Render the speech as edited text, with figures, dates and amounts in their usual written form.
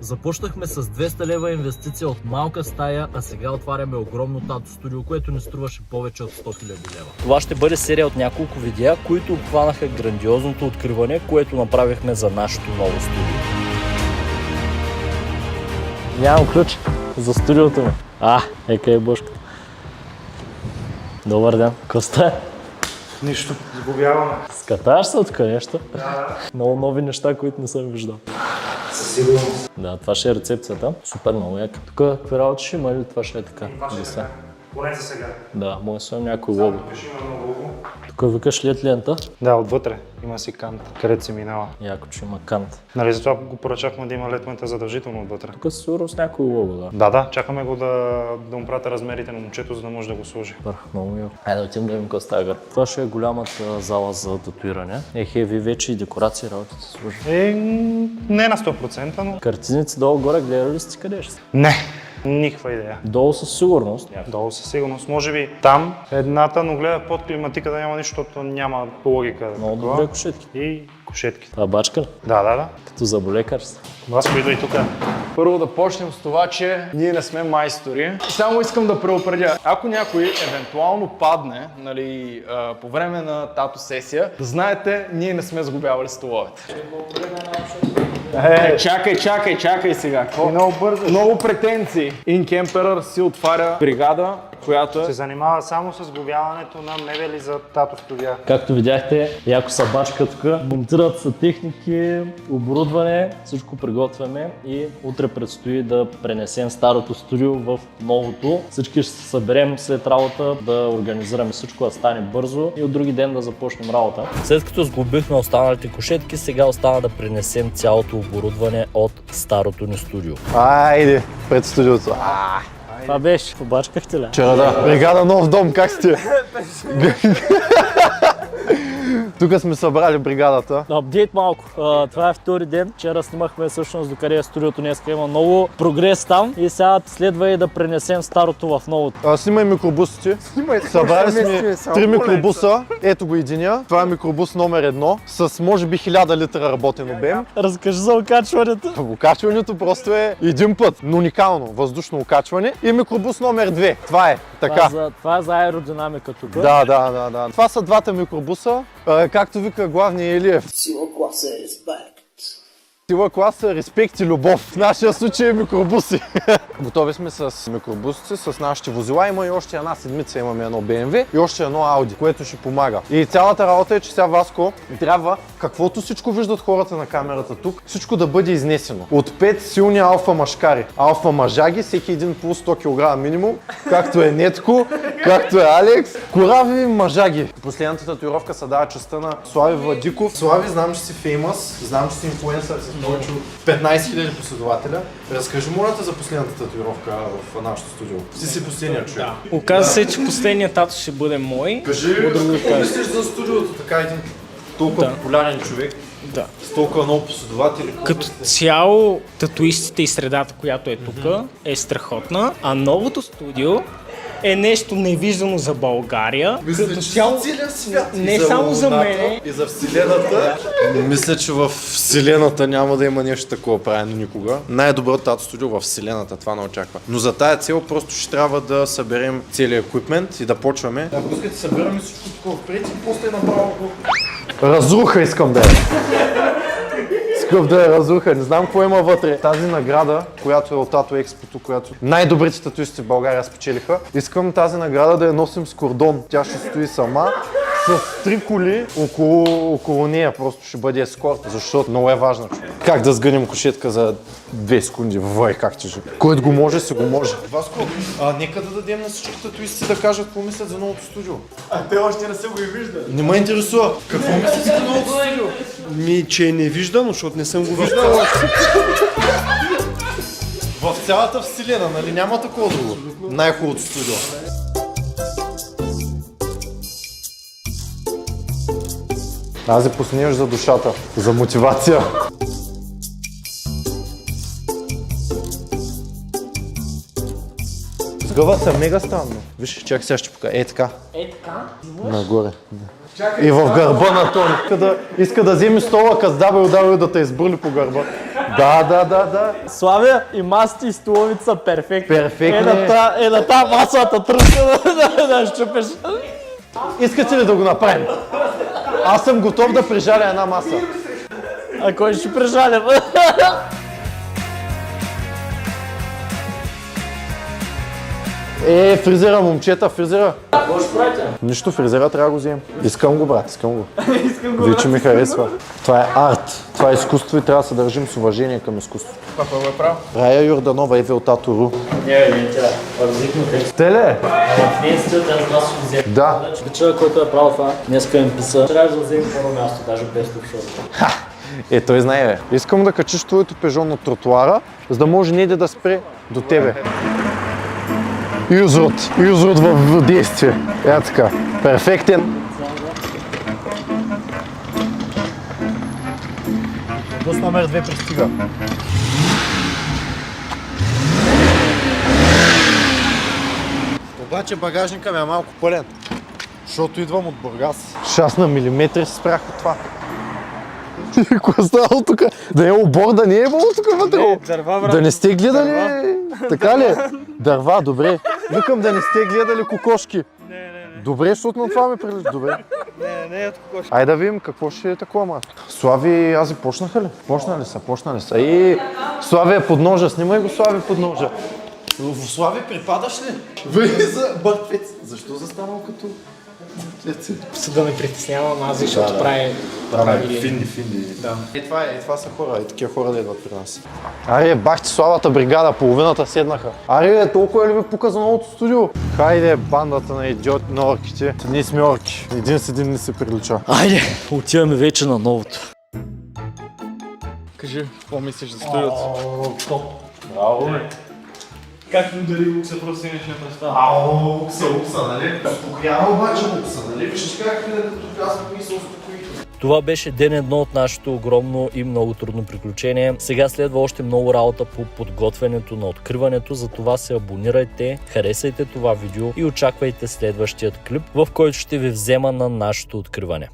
Започнахме с 200 лева инвестиция от малка стая, а сега отваряме огромно тато студио, което ни струваше повече от 100 000 лева. Това ще бъде серия от няколко видеа, които обхванаха грандиозното откриване, което направихме за нашето ново студио. Нямам ключ за студиото ми. Ека е бошката. Добър ден. Коста е? Нищо, сглобяваме. Скаташ се тук нещо? Да. Много нови неща, които не съм виждал. Със сигурност. Да, това ще е рецепцията. Супер много яка. Тук какви работи ще има или това ще е така? Това ще е така. Поне за сега. Да, може да сложим някой лого. Пиши има много лого. Тук викаш лед лента. Да, отвътре има си кант, където се минава. Яко, че има кант. Нали, затова го поръчахме да има лед лента задължително отвътре. Тук със сигурност някой лого, да. Да, чакаме го да му пратя размерите на момчето, за да може да го сложи. Супер, много яко. Хайде да отидем да видим какво става гърб. Това ще е голямата зала за татуиране. Хеви вече и декорации работите се служи. Не на 100%, но... Картиници долу-горе, гледали ли сте къде ще са? Не, никаква идея. Долу със сигурност. Долу със сигурност. Може би там едната, но гледа под климатика да няма нищо, защото няма логика. Много добре кошетки. И кошетките. Това бачка ли? Да. Като заболекарство. Васко, идва и тук. Първо да почнем с това, че ние не сме майстори. Само искам да предупредя, ако някой евентуално падне, нали, по време на тато сесия, да знаете, ние не сме сглобявали столовете. Чакай сега. Какво? Много бързо. Много претенции. Инкемперър си отваря бригада, която Се занимава само с сглобяването на мебели за тато студия. Както видяхте, яко са бачка тук. Монтират са техники, оборудване, всичко приготвяме и утре предстои да пренесем старото студио в новото. Всички ще се съберем след работа да организираме всичко, да стане бързо и от други ден да започнем работа. След като сглобихме останалите кошетки, сега остана да пренесем цялото оборудване от старото ни студио. Айде, пред студиото. Това беше. Побачкахте ли? Вчера да. Бригада нов дом, как сте? Тук сме събрали бригадата. Апдейт малко. Това е втори ден. Вчера снимахме всъщност докъде е студиото. Днеска има много прогрес там и сега следва и да пренесем старото в новото. Снимай микробусите. Събрали сме 3 микробуса. Ето го единия. Това е микробус номер 1 с може би 1000 литра работен обем. Разкажи за окачването. Окачването просто е един път, но уникално въздушно окачване. И микробус номер 2. Това е така. Това е за аеродинамика тук. Да. Това са двата микробуса. Както вика главния Илиев. Сила класа е респект. Сила класа, респект и любов. В нашия случай е микробуси. Готови сме с микробусите, с нашите возила. Има и още една седмица, имаме едно BMW и още едно Audi, което ще помага. И цялата работа е, че сега Васко трябва каквото всичко виждат хората на камерата тук, всичко да бъде изнесено. От 5 силни алфа мъжкари, алфа мъжаги, всеки един по 100 кг минимум, както е Нетко, както е Алекс. Корави мъжаги. Последната татуировка се дава частта на Слави Владиков. Слави, знам, че си феймъс, знам, че си инфлуенсър с повече от 15 000 последователя. Разкажи молята за последната татуировка в нашото студио. Си последният човек. Оказва се, че последният тато ще бъде мой. Кажи, какво мислиш за студиото, така един толкова популярен човек? Да. С толкова много последователи. Като цяло, татуистите и средата, която е тук, е страхотна, а новото студио е нещо невиждано за България. Мисля, че за целия свят. Не само за мене. И за Вселената. Мисля, че в Вселената няма да има нещо такова правено никога. Най-доброто тато студио в Вселената, това не очаква. Но за тая цел просто ще трябва да съберем целият еквипмент и да почваме. Ако искате, събираме всичко тук впред и после направо го... Разруха искам да е. Искам да е разруха, не знам какво има вътре. Тази награда, която е от Тато Експото, която най-добрите татуисти в България спечелиха, искам тази награда да я носим с кордон. Тя ще стои сама, с 3 коли около нея, просто ще бъде ескорт, защото много е важно. Как да сгънем кошетка за 2 секунди? Вай, как тежи. Който го може, си го може. Васко, нека да дадем на всички татуисти да кажат какво мислят за новото студио. Те още не са го и виждали. Не ме интересува. Какво мислите за новото студио? Че е невиждано, защото не съм го виждал. В цялата вселена, нали? Няма такова друго. Най-хубавото студио. Аз посмееш за душата, за мотивация. Сгъва се мега странно. Виж, чакай сега ще покажа. Е така. Е така? Нагоре. И в гърба на Тони. Иска да вземе стола, къс дабел да те избърли по гърба. Да. Славя и масите и столовите са перфектни. Перфектни. Е на та масата тръска да щупиш. Искате ли да го направим? Аз съм готов да прижаля една маса. А кой ще прежаля? Фризера, момчета, фризера. Какво ще правите? Нищо, фризера трябва да го вземем. Искам го, брат, искам го. Вече ми харесва. Това е арт, това е изкуство и трябва да се държим с уважение към изкуството. Това кой го е правил? Рая Йорданова, Евел Татуру. Не, тя. Разликно текст. Теле? В нея стоят да раз го взема. Да. Човек, който е правил това, днеска ми писа. Трябва да вземе първо място, даже без офшор. Той знае, бе. Искам да качиш твоето пежо на тротуара, за да може Неде да спре до тебе. Юзрот в действие. Така. Перфектен. Бус номер 2 пристига. Обаче багажника ми е малко пълен, защото идвам от Бургас. 6 на милиметри се спрях от това. Какво е станало тук? Да е обор, да не е имало тук вътре. Дърва, брат. Да не сте гледали, така ли? Дърва, добре. Викам да не сте гледали кокошки. Не. Добре, защото на това ми прилича. Добре. Не е от кокошки. Айде да видим какво ще е такова, ма. Слави и Ази почнаха ли? Почнали са. И Слави е под ножа, снимай го Слави под ножа. В Слави припадаш ли? Влиза мъртвец. Защо застанал като... Да ме притеснявам аз, защото прави Финди. Да. Това са хора, такива хора да идват при нас. Аре, бахте славата бригада, половината седнаха. Аре, толкова ли ви пука за новото студио? Хайде, бандата на идиоти на орките. Ние сме орки, един с един не се прилича. Айде, отиваме вече на новото. Кажи, какво мислиш за студиото? Браво, бе. Как ми удари Лукса, просто си не представя. Укса, нали? Успокоява обаче Укса, нали? Вижте как като казвам и се успокои. Това беше ден едно от нашето огромно и много трудно приключение. Сега следва още много работа по подготвянето на откриването, затова се абонирайте, харесайте това видео и очаквайте следващият клип, в който ще ви взема на нашето откриване.